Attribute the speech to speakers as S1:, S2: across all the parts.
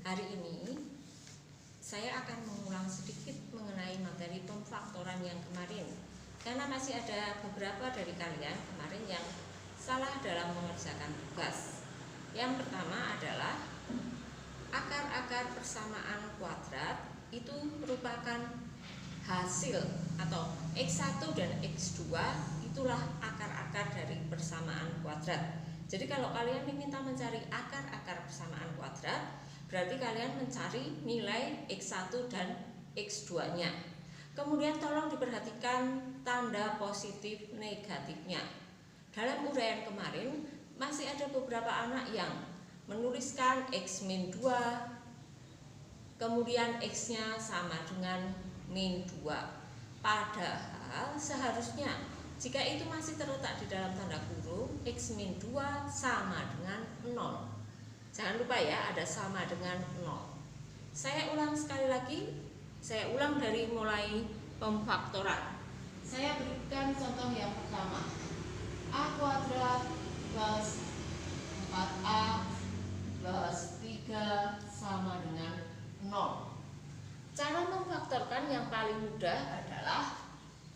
S1: Hari ini saya akan mengulang sedikit mengenai materi pemfaktoran yang kemarin, karena masih ada beberapa dari kalian kemarin yang salah dalam mengerjakan tugas. Yang pertama adalah akar-akar persamaan kuadrat itu merupakan hasil atau X1 dan X2 itulah akar-akar dari persamaan kuadrat. Jadi kalau kalian diminta mencari akar-akar persamaan kuadrat, berarti kalian mencari nilai X1 dan X2-nya. Kemudian tolong diperhatikan tanda positif negatifnya. Dalam uraian kemarin masih ada beberapa anak yang menuliskan X-2, kemudian X-nya sama dengan min 2. Padahal seharusnya jika itu masih terletak di dalam tanda kurung, X-2 sama dengan 0. Jangan lupa ya, ada sama dengan 0. Saya ulang sekali lagi, saya ulang dari mulai pemfaktoran. Saya berikan contoh yang pertama. A kuadrat plus 4A plus 3 sama dengan 0. Cara memfaktorkan yang paling mudah adalah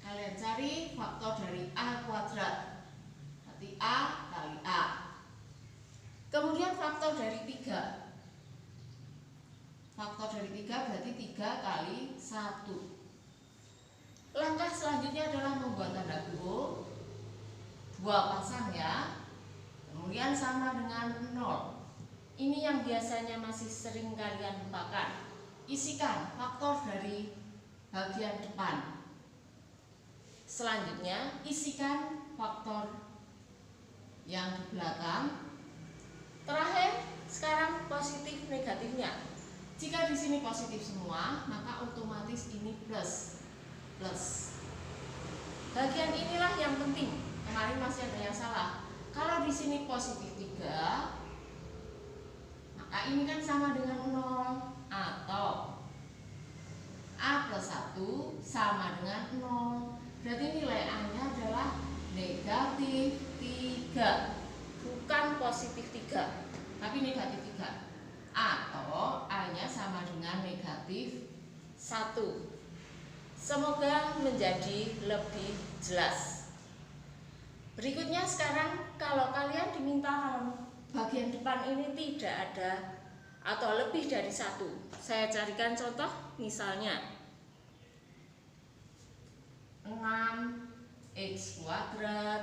S1: kalian cari faktor dari A kuadrat. Berarti A kali A. Kemudian faktor dari 3. Faktor dari 3 berarti 3 kali 1. Langkah selanjutnya adalah membuat tanda kurung, 2 pasang ya. Kemudian sama dengan 0. Ini yang biasanya masih sering kalian lupakan. Isikan faktor dari bagian depan. Selanjutnya isikan faktor yang di belakang. Terakhir, sekarang positif negatifnya. Jika di sini positif semua, maka otomatis ini plus. Bagian inilah yang penting. Kemarin masih ada yang salah. Kalau di sini positif 3, maka ini kan sama dengan 0, atau A plus 1 sama dengan 0. Berarti nilai A-nya adalah negatif 3. Bukan positif 3, tapi negatif 3. Atau A-nya sama dengan negatif 1. Semoga menjadi lebih jelas. Berikutnya sekarang kalau kalian diminta kalau bagian depan ini tidak ada atau lebih dari 1, saya carikan contoh misalnya 6x kuadrat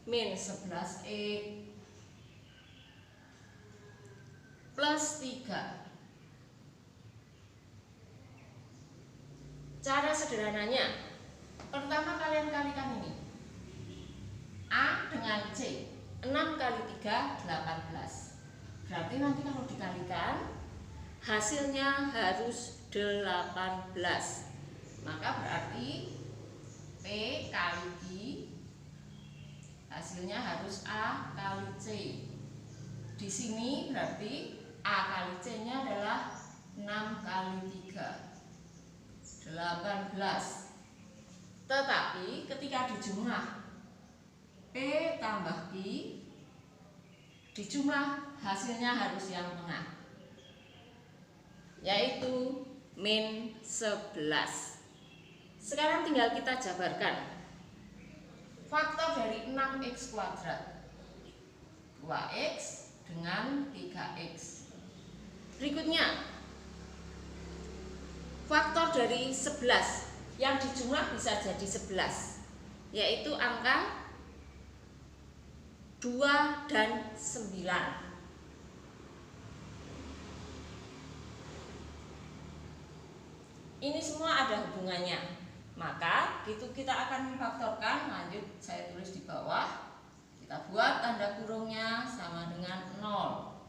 S1: min 11x plus 3. Cara sederhananya, pertama kalian kalikan ini A dengan C. 6 kali 3 18. Berarti nanti kalau dikalikan hasilnya harus 18. Maka berarti P kali I hasilnya harus A kali C. Di sini berarti A kali C-nya adalah 6 kali 3 18. Tetapi ketika dijumlah P tambah I, dijumlah hasilnya harus yang tengah, yaitu min 11. Sekarang tinggal kita jabarkan. Faktor dari 6x kuadrat 2x dengan 3x. Berikutnya faktor dari 11 yang dijumlah bisa jadi 11, yaitu angka 2 dan 9. Ini semua ada hubungannya. Maka itu kita akan memfaktorkan. Lanjut saya tulis di bawah. Kita buat tanda kurungnya sama dengan 0.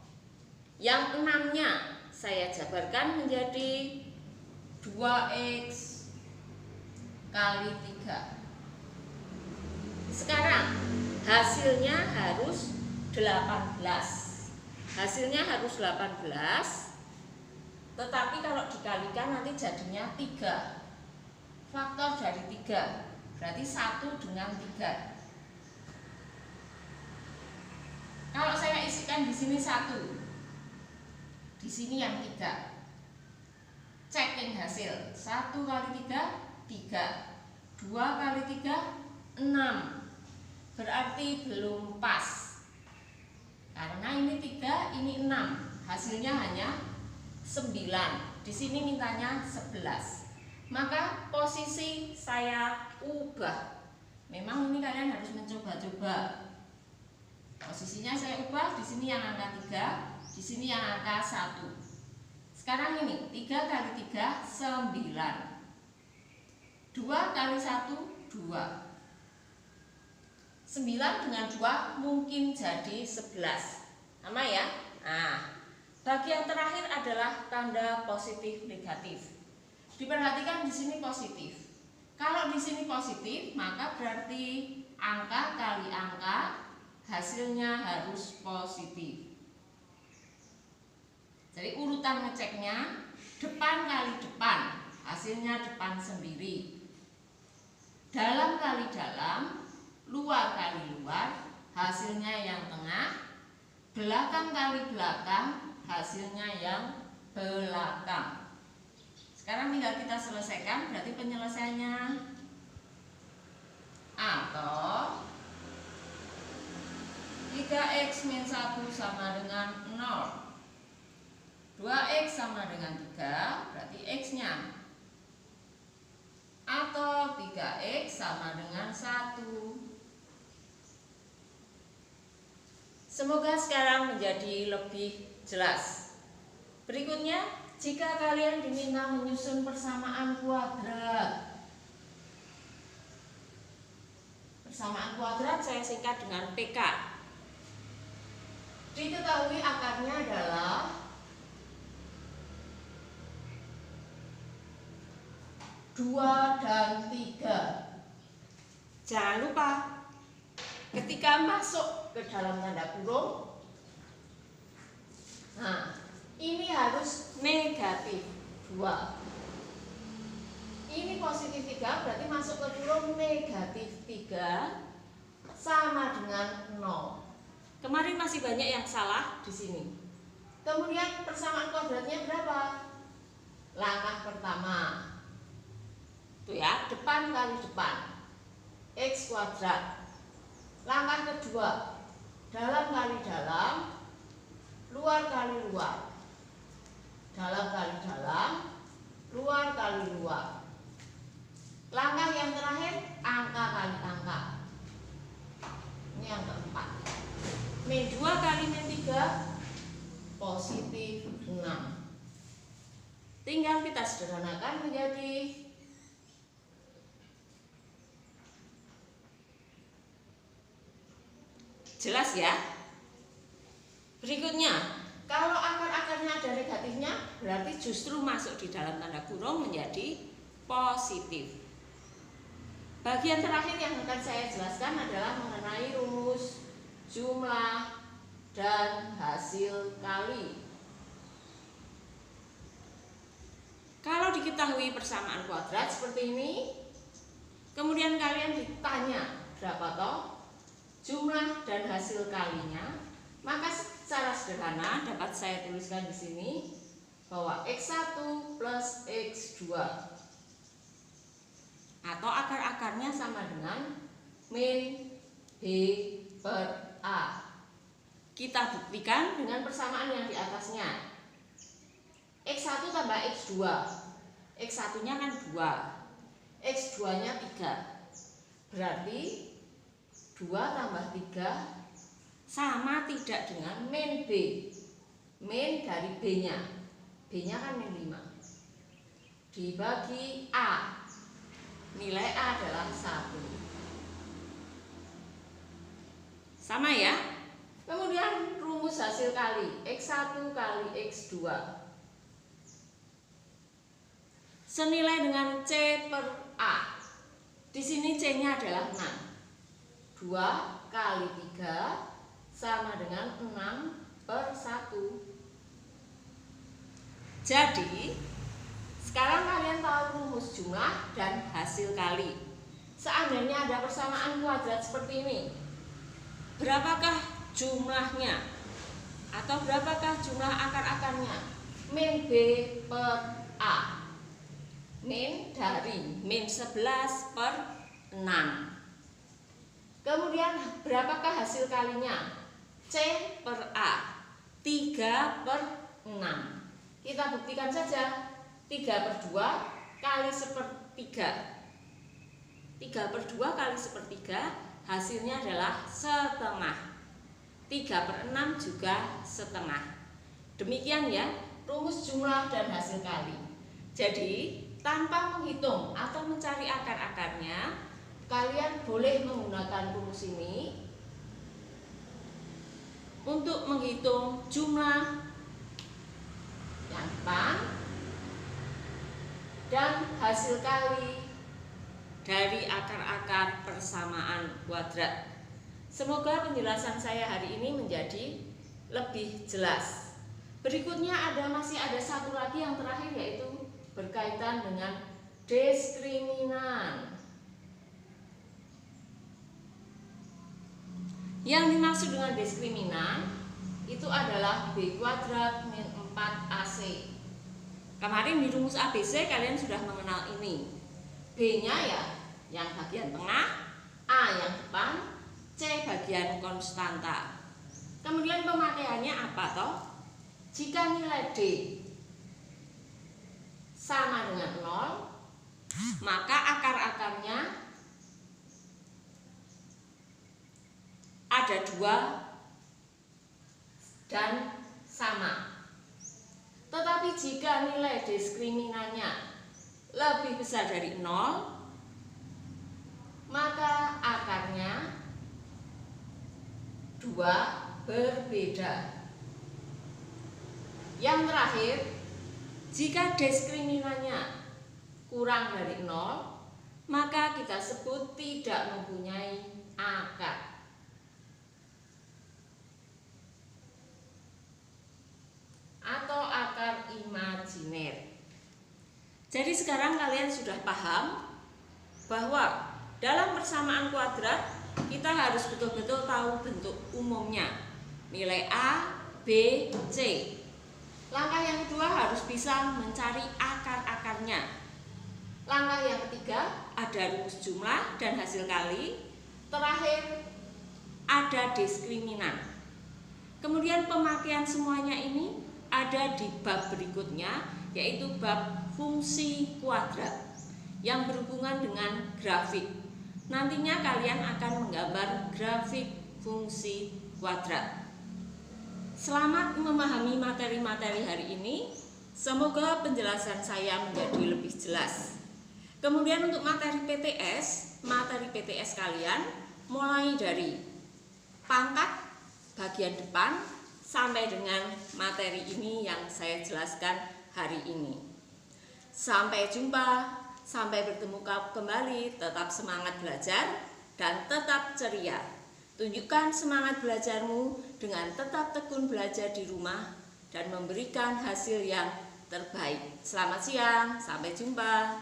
S1: Yang 6-nya saya jabarkan menjadi 2x kali 3. Sekarang hasilnya harus 18. Hasilnya harus 18. Tetapi kalau dikalikan nanti jadinya 3. Faktor dari 3 berarti 1 dengan 3. Kalau saya isikan di sini 1, di sini yang 3. Checking hasil. 1 kali 3, 3. 2 kali 3, 6. Berarti belum pas. Karena ini 3, ini 6. Hasilnya hanya 9. Di sini mintanya 11. Maka posisi saya ubah. Memang ini kalian harus mencoba-coba. Posisinya saya ubah. Di sini yang angka 3, di sini yang angka 1. Sekarang ini 3 kali 3, 9. 2 kali 1, 2. 9 dengan 2 mungkin jadi 11. Sama ya? Nah, bagian terakhir adalah tanda positif negatif. Diperhatikan di sini positif. Kalau di sini positif, maka berarti angka kali angka hasilnya harus positif. Jadi urutan ngeceknya depan kali depan, hasilnya depan sendiri. Dalam kali dalam, luar kali luar, hasilnya yang tengah. Belakang kali belakang, hasilnya yang belakang. Sekarang tinggal kita selesaikan, berarti penyelesaiannya atau 3x min 1 sama dengan 0. 2x sama dengan 3, berarti x-nya. Atau 3x sama dengan 1. Semoga sekarang menjadi lebih jelas. Berikutnya, jika kalian diminta menyusun persamaan kuadrat. Persamaan kuadrat saya singkat dengan PK. Diketahui akarnya adalah 2 dan 3. Jangan lupa ketika masuk ke dalam tanda kurung, nah ini harus negatif 2. Ini positif 3, berarti masuk ke kurung negatif 3 sama dengan 0. Kemarin masih banyak yang salah di sini. Kemudian persamaan kuadratnya berapa? Langkah pertama, tuh ya, depan kali depan, x kuadrat. Langkah kedua, dalam kali dalam, luar kali luar. Dalam kali dalam, luar kali luar. Langkah yang terakhir, angka kali angka. Ini yang keempat. Min 2 kali min 3, positif 6. Tinggal kita sederhanakan menjadi jelas ya. Berikutnya, kalau akar-akarnya ada negatifnya, berarti justru masuk di dalam tanda kurung menjadi positif. Bagian terakhir yang akan saya jelaskan adalah mengenai rumus jumlah dan hasil kali. Kalau diketahui persamaan kuadrat seperti ini, kemudian kalian ditanya berapa toh jumlah dan hasil kalinya, maka secara sederhana dapat saya tuliskan di sini bahwa x1 plus x2 atau akar-akarnya sama dengan min b per a. Kita buktikan dengan persamaan yang di atasnya. X1 tambah x2, x1 nya kan 2, x2 nya 3, berarti 2 tambah 3 sama tidak dengan min B. Min dari B nya, B nya kan min 5 dibagi A, nilai A adalah 1. Sama ya. Kemudian rumus hasil kali, x1 kali x2 senilai dengan C per A. Di sini C-nya adalah 6. 2 kali 3 sama dengan 6 per 1. Jadi, sekarang kalian tahu rumus jumlah dan hasil kali. Seandainya ada persamaan kuadrat seperti ini, berapakah jumlahnya? Atau berapakah jumlah akar-akarnya? min B per A. Min dari min 11 per 6. Kemudian berapakah hasil kalinya? C per A, 3 per 6. Kita buktikan saja. 3 per 2 kali sepertiga. 3 per 2 kali sepertiga, hasilnya adalah setengah. 3 per 6 juga setengah. Demikian ya, rumus jumlah dan hasil kali. Jadi, tanpa menghitung atau mencari akar-akarnya, kalian boleh menggunakan rumus ini untuk menghitung jumlah yang depan dan hasil kali dari akar-akar persamaan kuadrat. Semoga penjelasan saya hari ini menjadi lebih jelas. Berikutnya masih ada satu lagi yang terakhir, yaitu berkaitan dengan diskriminan. Yang dimaksud dengan diskriminan itu adalah B kuadrat min 4AC. Kemarin di rumus ABC kalian sudah mengenal ini. B-nya ya yang bagian tengah, A yang depan, C bagian konstanta. Kemudian pemakaiannya apa toh? Jika nilai D sama dengan 0, maka akar-akarnya ada 2 dan sama. Tetapi jika nilai diskriminannya lebih besar dari 0, maka akarnya 2 berbeda. Yang terakhir, jika diskriminannya kurang dari 0, maka kita sebut tidak mempunyai akar. Atau akar imajiner. Jadi sekarang kalian sudah paham bahwa dalam persamaan kuadrat kita harus betul-betul tahu bentuk umumnya, nilai A, B, C. Langkah yang kedua harus bisa mencari akar-akarnya. Langkah yang ketiga ada rumus jumlah dan hasil kali. Terakhir ada diskriminan. Kemudian pemakaian semuanya ini ada di bab berikutnya, yaitu bab fungsi kuadrat yang berhubungan dengan grafik. Nantinya kalian akan menggambar grafik fungsi kuadrat. Selamat memahami materi-materi hari ini. Semoga penjelasan saya menjadi lebih jelas. Kemudian untuk materi PTS kalian mulai dari pangkat bagian depan sampai dengan materi ini yang saya jelaskan hari ini. Sampai jumpa, sampai bertemu kembali. Tetap semangat belajar dan tetap ceria. Tunjukkan semangat belajarmu dengan tetap tekun belajar di rumah dan memberikan hasil yang terbaik. Selamat siang, sampai jumpa.